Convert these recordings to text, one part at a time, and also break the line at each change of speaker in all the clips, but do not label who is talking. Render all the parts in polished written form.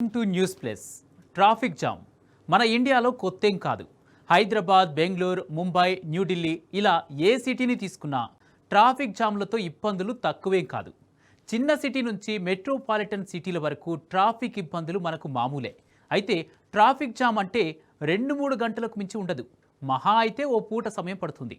To news plus. Traffic jam మన ఇండియాలో కొత్తేం కాదు. హైదరాబాద్, బెంగళూరు, ముంబై, న్యూఢిల్లీ ఇలా ఏ సిటీని తీసుకున్నా ట్రాఫిక్ జామ్లతో ఇబ్బందులు తక్కువేం కాదు. చిన్న సిటీ నుంచి మెట్రోపాలిటన్ సిటీల వరకు ట్రాఫిక్ ఇబ్బందులు మనకు మామూలే. అయితే ట్రాఫిక్ జామ్ అంటే 2-3 గంటలకు మించి ఉండదు. మహా అయితే ఓ పూట సమయం పడుతుంది.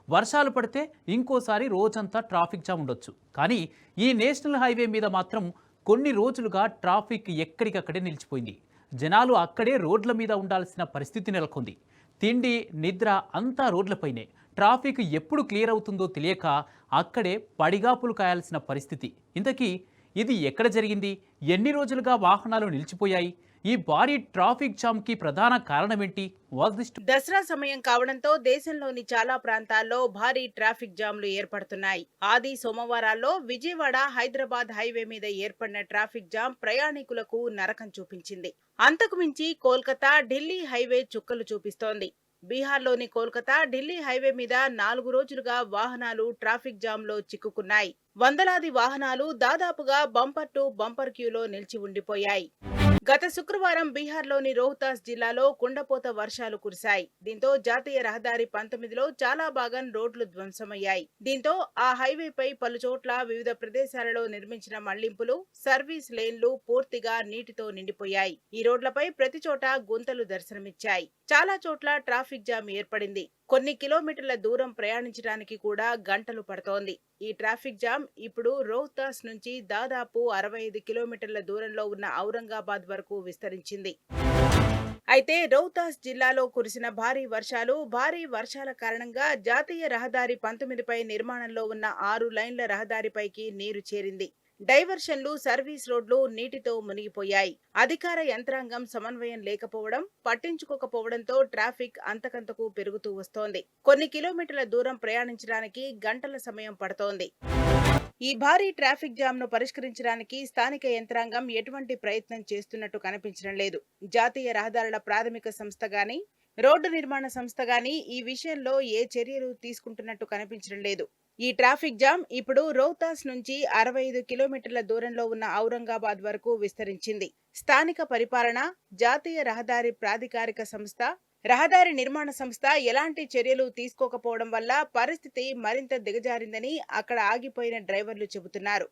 వర్షాలు పడితే ఇంకోసారి రోజంతా ట్రాఫిక్ జామ్ ఉండొచ్చు. కానీ ఈ నేషనల్ హైవే మీద మాత్రం కొన్ని రోజులుగా ట్రాఫిక్ ఎక్కడికక్కడే నిలిచిపోయింది. జనాలు అక్కడే రోడ్ల మీద ఉండాల్సిన పరిస్థితి నెలకొంది. తిండి, నిద్ర అంతా రోడ్లపైనే. ట్రాఫిక్ ఎప్పుడు క్లియర్ అవుతుందో తెలియక అక్కడే పడిగాపులు కాయాల్సిన పరిస్థితి. ఇంతకీ ఇది ఎక్కడ జరిగింది? ఎన్ని రోజులుగా వాహనాలు నిలిచిపోయాయి? ఈ భారీ ట్రాఫిక్ జామ్కి ప్రధాన కారణమేంటి?
దసరా సమయం కావడంతో దేశంలోని చాలా ప్రాంతాల్లో భారీ ట్రాఫిక్ జామ్లు ఏర్పడుతున్నాయి. ఆది సోమవారాల్లో విజయవాడ హైదరాబాద్ హైవే మీద ఏర్పడిన ట్రాఫిక్ జామ్ ప్రయాణికులకు నరకం చూపించింది. అంతకు మించి కోల్కతా ఢిల్లీ హైవే చుక్కలు చూపిస్తోంది. బీహార్లోని కోల్కతా ఢిల్లీ హైవే మీద 4 రోజులుగా వాహనాలు ట్రాఫిక్ జామ్ లో చిక్కుకున్నాయి. వందలాది వాహనాలు దాదాపుగా బంపర్ టు బంపర్ క్యూలో నిలిచి ఉండిపోయాయి. గత శుక్రవారం బీహార్లోని రోహ్తాస్ జిల్లాలో కుండపోత వర్షాలు కురిశాయి. దీంతో జాతీయ రహదారి 19లో చాలా భాగం రోడ్లు ధ్వంసమయ్యాయి. దీంతో ఆ హైవేపై పలుచోట్ల వివిధ ప్రదేశాలలో నిర్మించిన మళ్లింపులు, సర్వీస్ లేన్లు పూర్తిగా నీటితో నిండిపోయాయి. ఈ రోడ్లపై ప్రతి చోట గుంతలు దర్శనమిచ్చాయి. చాలా చోట్ల ట్రాఫిక్ జామ్ ఏర్పడింది. కొన్ని కిలోమీటర్ల దూరం ప్రయాణించడానికి కూడా గంటలు పడుతోంది. ఈ ట్రాఫిక్ జామ్ ఇప్పుడు రోహ్తాస్ నుంచి దాదాపు 65 కిలోమీటర్ల దూరంలో ఉన్న ఔరంగాబాద్ వరకు విస్తరించింది. అయితే రోహ్తాస్ జిల్లాలో కురిసిన భారీ వర్షాల కారణంగా జాతీయ రహదారి 19పై నిర్మాణంలో ఉన్న 6 లైన్ల రహదారిపైకి నీరు చేరింది. డైవర్షన్లు, సర్వీస్ రోడ్లు నీటితో మునిగిపోయాయి. అధికార యంత్రాంగం సమన్వయం లేకపోవడం, పట్టించుకోకపోవడంతో ట్రాఫిక్ అంతకంతకు పెరుగుతూ వస్తోంది. కొన్ని కిలోమీటర్ల దూరం ప్రయాణించడానికి గంటల సమయం పడుతోంది. ఈ భారీ ట్రాఫిక్ జామ్ ను పరిష్కరించడానికి స్థానిక యంత్రాంగం ఎటువంటి ప్రయత్నం చేస్తున్నట్టు కనిపించడం లేదు. జాతీయ రహదారుల ప్రాథమిక సంస్థ గాని, రోడ్డు నిర్మాణ సంస్థ గాని ఈ విషయంలో ఏ చర్యలు తీసుకుంటున్నట్టు కనిపించడం లేదు. ఈ ట్రాఫిక్ జామ్ ఇప్పుడు రోహ్తాస్ నుంచి 65 కిలోమీటర్ల దూరంలో ఉన్న ఔరంగాబాద్ వరకు విస్తరించింది. స్థానిక పరిపాలన, జాతీయ రహదారి ప్రాధికారిక సంస్థ, రహదారి నిర్మాణ సంస్థ ఎలాంటి చర్యలు తీసుకోకపోవడం వల్ల పరిస్థితి మరింత దిగజారిందని అక్కడ ఆగిపోయిన డ్రైవర్లు చెబుతున్నారు.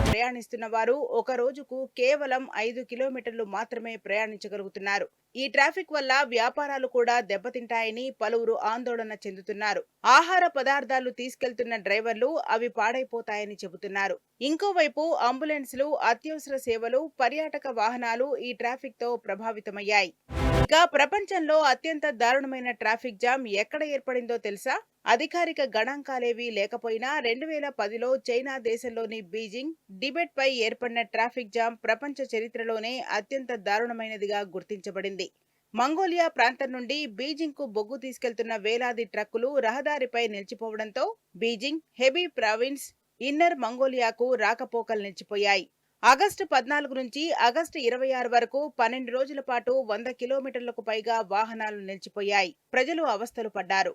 ప్రయాణిస్తున్న వారు ఒక రోజుకు కేవలం 5 కిలోమీటర్లు మాత్రమే ప్రయాణించగలుగుతున్నారు. ఈ ట్రాఫిక్ వల్ల వ్యాపారాలు కూడా దెబ్బతింటాయని పలువురు ఆందోళన చెందుతున్నారు. ఆహార పదార్థాలు తీసుకెళ్తున్న డ్రైవర్లు అవి పాడైపోతాయని చెబుతున్నారు. ఇంకోవైపు అంబులెన్సులు, అత్యవసర సేవలు, పర్యాటక వాహనాలు ఈ ట్రాఫిక్ తో ప్రభావితమయ్యాయి. ఇక ప్రపంచంలో అత్యంత దారుణమైన ట్రాఫిక్ జామ్ ఎక్కడ ఏర్పడిందో తెలుసా? అధికారిక గణాంకాలేవీ లేకపోయినా 2010లో చైనా దేశంలోని బీజింగ్ టిబెట్ పై ఏర్పడిన ట్రాఫిక్ జామ్ ప్రపంచ చరిత్రలోనే అత్యంత దారుణమైనదిగా గుర్తించబడింది. మంగోలియా ప్రాంతం నుండి బీజింగ్ కు బొగ్గు తీసుకెళ్తున్న వేలాది ట్రక్కులు రహదారిపై నిలిచిపోవడంతో బీజింగ్, హెబీ ప్రావిన్స్, ఇన్నర్ మంగోలియాకు రాకపోకలు నిలిచిపోయాయి. ఆగస్టు 14 నుంచి ఆగస్టు 26 వరకు 12 రోజుల పాటు 100 కిలోమీటర్లకు పైగా వాహనాలు నిలిచిపోయాయి. ప్రజలు అవస్థలు పడ్డారు.